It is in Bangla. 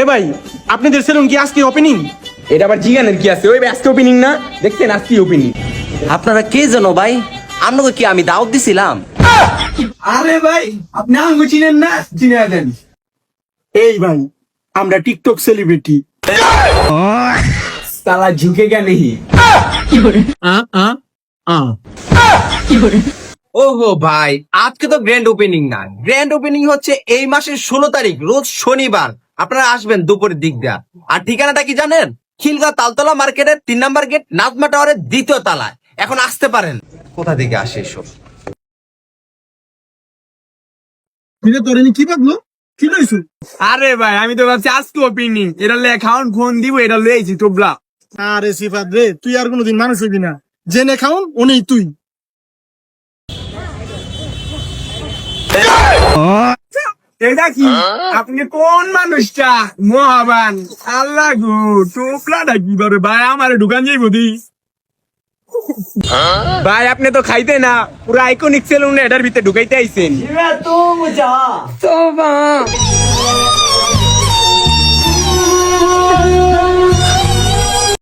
এ ভাই, আপনাদের সেলুন কি আজকে ওপেনিং? এটা আবার জিগানের কি আছে? ওই আজকে ওপেনিং না, দেখছেন আজকে ওপেনিং। আপনারা কে জানো ভাই? আপনাকে কি আমি দাওয়াত দিছিলাম? আরে ভাই, আপনি আমাকে চিনেন না? চিনে দেন। এই ভাই, আমরা টিকটক সেলিব্রিটি। সালা ঝুঁকে গা নেহি। ওহো ভাই, আজকে তো গ্র্যান্ড ওপেনিং না, গ্র্যান্ড ওপেনিং হচ্ছে এই মাসের 16 তারিখ রোজ শনিবার। আপনারা আসবেন দুপুরের দিক দিয়া। আর ঠিকানাটা কি জানেন? খিলগাঁও তালতলা মার্কেটের 3 নাম্বার গেট, নাজমা টাওয়ারের 2য় তলায়। এখন আসতে পারেন। কোথা থেকে আসে এসব? কি ভাবলো? কি লইছো? আরে ভাই, আমি তো ভাবছি আজকে ওপেনিং, এটা লেখাউন ফোন দিব, এটা লইছি তোবলা। আরে সিফাত রে, তুই আর কোনোদিন মানুষ হইবি না। জেনে খাউন ওনেই তুই। এটা কি? আপনি কোন মানুষটা? মহাবান আল্লাহ গো, টোপলাটা কি করে ভাই? আমার দোকান যাইব দি ভাই, আপনি তো খাইতে না, পুরো আইকনিক সেলুন এটার ভিতরে ঢুকাইতে আইছেন। তো মজা।